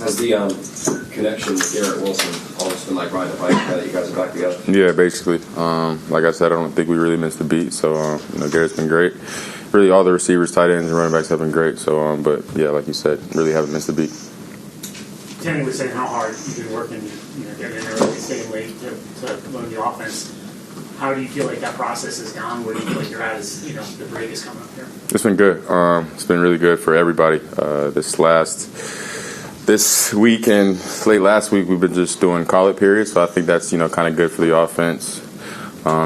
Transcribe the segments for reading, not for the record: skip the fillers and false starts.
Has the connection with Garrett Wilson almost been like riding a bike that you guys are back together? Yeah, basically. Like I said, I don't think we really missed a beat. So, Garrett's been great. Really, all the receivers, tight ends, and running backs have been great. So, but yeah, like you said, really haven't missed a beat. Tanner was saying how hard you've been working, getting in early, staying late to learn the offense. How do you feel like that process has gone? Where do you feel like you're at as the break is coming up here? It's been good. It's been really good for everybody. This week and late last week, we've been just doing call-it periods. So I think that's kind of good for the offense,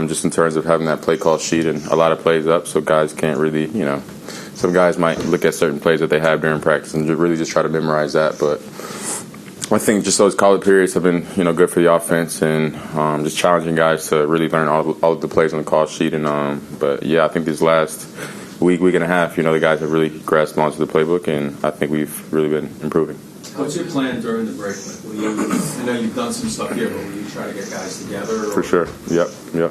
just in terms of having that play call sheet and a lot of plays up, so guys can't really, some guys might look at certain plays that they have during practice and really just try to memorize that. But I think just those call-it periods have been, good for the offense and just challenging guys to really learn all of the plays on the call sheet. And but yeah, I think this last week and a half, the guys have really grasped onto the playbook, and I think we've really been improving. What's your plan during the break? I know you've done some stuff here, but will you try to get guys together? For sure. Yep. I'm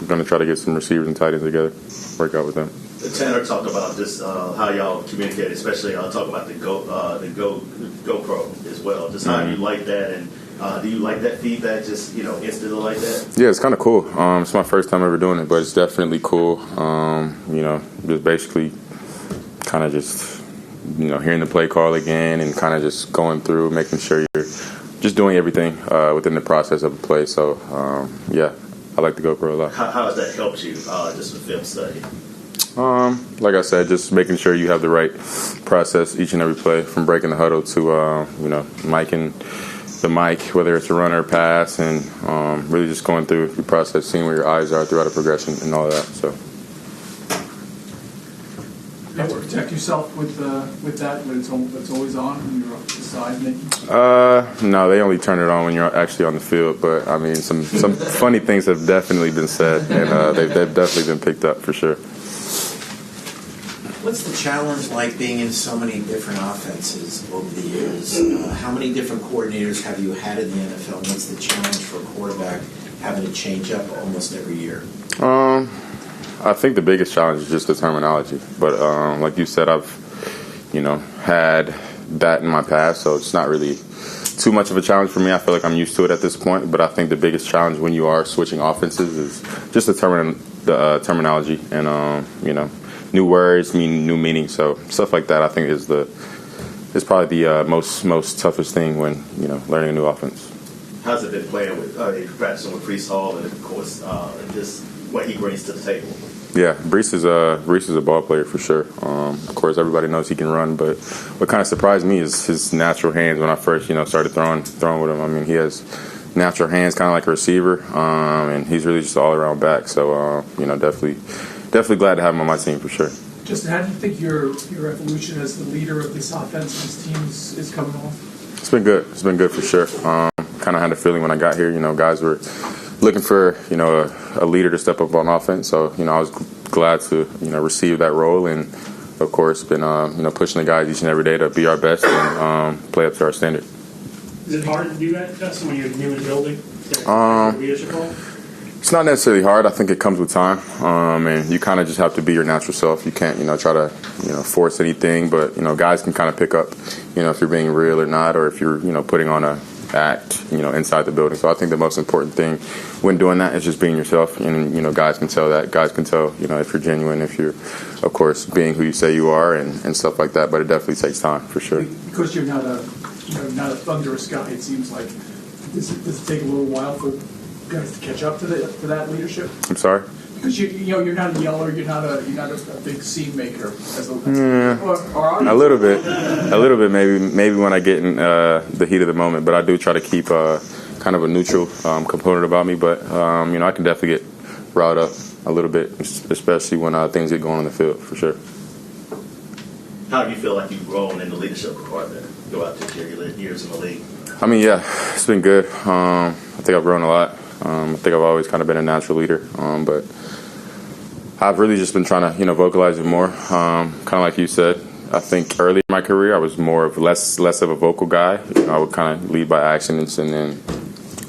going to try to get some receivers and tight ends together, work out with them. Tanner talked about just how y'all communicate, especially talk about the GoPro as well. Just how you like that, and do you like that feedback? Just instantly like that. Yeah, it's kind of cool. It's my first time ever doing it, but it's definitely cool. Just basically kind of just hearing the play call again and kind of just going through, making sure you're just doing everything within the process of a play. So yeah, I like the GoPro a lot. How has that helped you just with film study? Like I said, just making sure you have the right process each and every play, from breaking the huddle to miking the mic, whether it's a run or a pass, and really just going through the process, seeing where your eyes are throughout a progression and all of that. So. You have to protect yourself with that when it's always on when you're up the side making? No, they only turn it on when you're actually on the field. But I mean, some funny things have definitely been said, and they've definitely been picked up for sure. What's the challenge like being in so many different offenses over the years? How many different coordinators have you had in the NFL? What's the challenge for a quarterback having to change up almost every year? I think the biggest challenge is just the terminology. But like you said, I've had that in my past, so it's not really too much of a challenge for me. I feel like I'm used to it at this point. But I think the biggest challenge when you are switching offenses is just the terminology and new words mean new meanings. So stuff like that, I think, is probably the most toughest thing when learning a new offense. How's it been playing with practicing with Breece Hall, and of course just what he brings to the table? Yeah, Breece is a ball player for sure. Of course, everybody knows he can run, but what kind of surprised me is his natural hands when I first started throwing with him. I mean, he has natural hands, kind of like a receiver, and he's really just all around back. So definitely glad to have him on my team for sure. Justin, how do you think your evolution as the leader of this offense, this team, is coming along? It's been good. It's been good for sure. Kind of had a feeling when I got here, guys were looking for, a leader to step up on offense. So, I was glad to, receive that role, and of course been, pushing the guys each and every day to be our best and play up to our standard. Is it hard to do that, Justin, when you're new in the building? Leadership role? It's not necessarily hard. I think it comes with time, and you kind of just have to be your natural self. You can't, try to, force anything. But guys can kind of pick up, if you're being real or not, or if you're, putting on a act, inside the building. So I think the most important thing when doing that is just being yourself, and guys can tell that. Guys can tell, if you're genuine, if you're, of course, being who you say you are, and stuff like that. But it definitely takes time for sure. Because you're not a thunderous guy, it seems like. Does it take a little while for guys to catch up to that leadership? I'm sorry? Because you're not a yeller, you're not a big scene maker. A little bit maybe when I get in the heat of the moment, but I do try to keep kind of a neutral component about me. But I can definitely get riled up a little bit, especially when things get going on the field for sure. How do you feel like you've grown in the leadership department throughout your years in the league? I mean, yeah, it's been good. I think I've grown a lot. I think I've always kind of been a natural leader, but I've really just been trying to, vocalize it more. Kind of like you said, I think early in my career I was more of less of a vocal guy. I would kind of lead by actions, and then,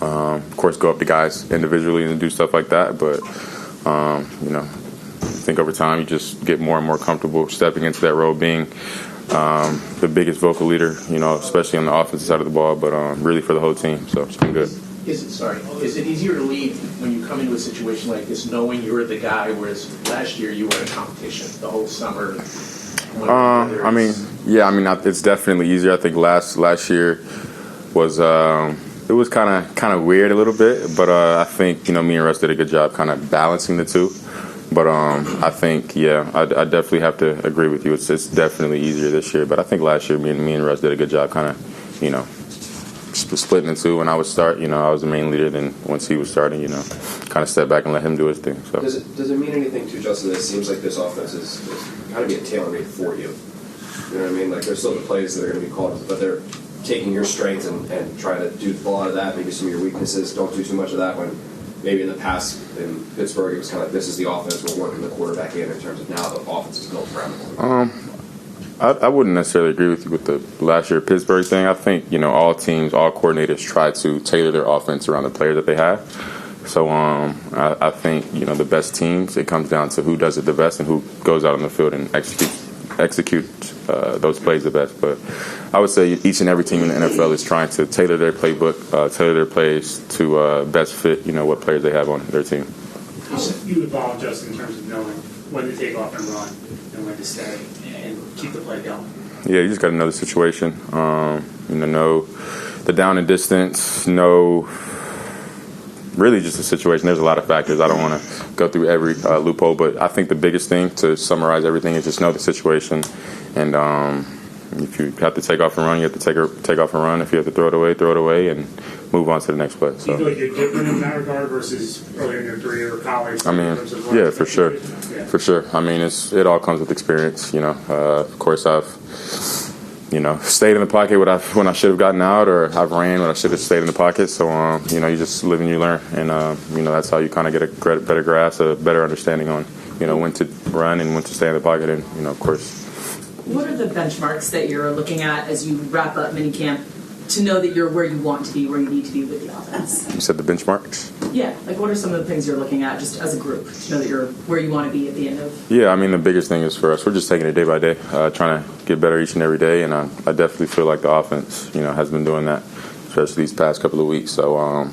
of course, go up to guys individually and do stuff like that. But, I think over time you just get more and more comfortable stepping into that role, being the biggest vocal leader, especially on the offensive side of the ball, but really for the whole team. So it's been good. Is it easier to lead when you come into a situation like this, knowing you're the guy, whereas last year you were in a competition the whole summer? It's definitely easier. I think last year was it was kind of weird a little bit, but I think me and Russ did a good job kind of balancing the two. But I think I definitely have to agree with you. It's definitely easier this year, but I think last year me and Russ did a good job kind of splitting the two. When I would start, I was the main leader. Then once he was starting, kind of step back and let him do his thing. So does it mean anything to Justin? It seems like this offense is kind of being tailor-made for you. You know what I mean? Like there's still the plays that are going to be called, but they're taking your strengths and trying to do a lot of that. Maybe some of your weaknesses. Don't do too much of that. When maybe in the past in Pittsburgh it was kind of like this is the offense we're working the quarterback in terms of now the offense is built around him. I wouldn't necessarily agree with you with the last year Pittsburgh thing. I think, all teams, all coordinators try to tailor their offense around the players that they have. So I think, the best teams, it comes down to who does it the best and who goes out on the field and execute those plays the best. But I would say each and every team in the NFL is trying to tailor their playbook, tailor their plays to best fit, what players they have on their team. How have you evolved just in terms of knowing when to take off and run and when to stay and keep the play going? Yeah, you just got to know the situation, know the down and distance, really just the situation. There's a lot of factors. I don't want to go through every loophole, but I think the biggest thing to summarize everything is just know the situation. And if you have to take off and run, you have to take off and run. If you have to throw it away, and move on to the next play. So. Do you feel like you're different in that regard versus earlier in your career or college? Yeah, for sure. Yeah. For sure. It all comes with experience. Of course, I've stayed in the pocket when I should have gotten out, or I've ran when I should have stayed in the pocket. So, you just live and you learn. And, that's how you kind of get a better grasp, a better understanding on, when to run and when to stay in the pocket. And, of course. What are the benchmarks that you're looking at as you wrap up minicamp to know that you're where you want to be, where you need to be with the offense? You said the benchmarks? Yeah. What are some of the things you're looking at just as a group to know that you're where you want to be at the end of? Yeah, the biggest thing is for us, we're just taking it day by day, trying to get better each and every day. And I definitely feel like the offense, has been doing that, especially these past couple of weeks. So,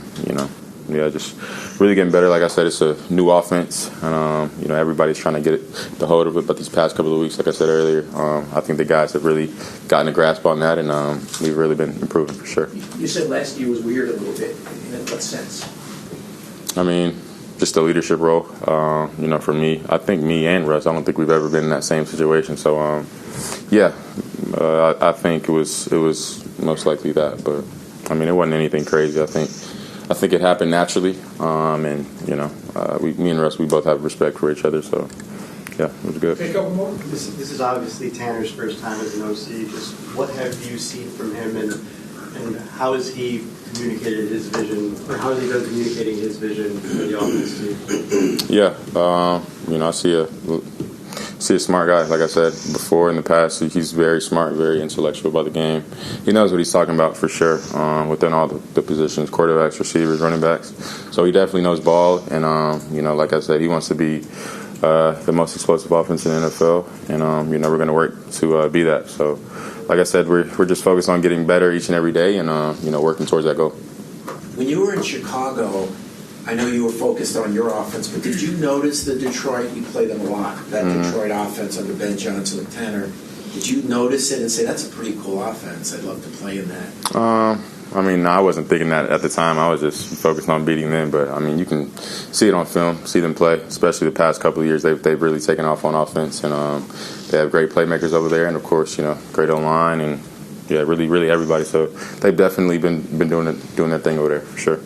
just really getting better. Like I said, it's a new offense, and everybody's trying to get the hold of it. But these past couple of weeks, like I said earlier, I think the guys have really gotten a grasp on that, and we've really been improving for sure. You said last year was weird a little bit. In what sense? Just a leadership role. For me, I think me and Russ, I don't think we've ever been in that same situation. So, I think it was most likely that, but it wasn't anything crazy. I think it happened naturally, me and Russ, we both have respect for each other, so yeah, it was good. A couple more. This is obviously Tanner's first time as an OC. Just what have you seen from him, and how has he communicated his vision, or how has he been communicating his vision for the offense team? Yeah, I see a smart guy. Like I said before in the past, he's very smart, very intellectual about the game. He knows what he's talking about for sure within all the positions, quarterbacks, receivers, running backs. So he definitely knows ball, and like I said, he wants to be the most explosive offense in the NFL, and we're going to work to be that. So, like I said, we're just focused on getting better each and every day, and working towards that goal. When you were in Chicago, I know you were focused on your offense, but did you notice the Detroit? You play them a lot. That Detroit offense under Ben Johnson and Tanner. Did you notice it and say that's a pretty cool offense? I'd love to play in that. I wasn't thinking that at the time. I was just focused on beating them. But you can see it on film, see them play. Especially the past couple of years, they've really taken off on offense, and they have great playmakers over there, and of course, great O-line, and really everybody. So they've definitely been doing their thing over there for sure.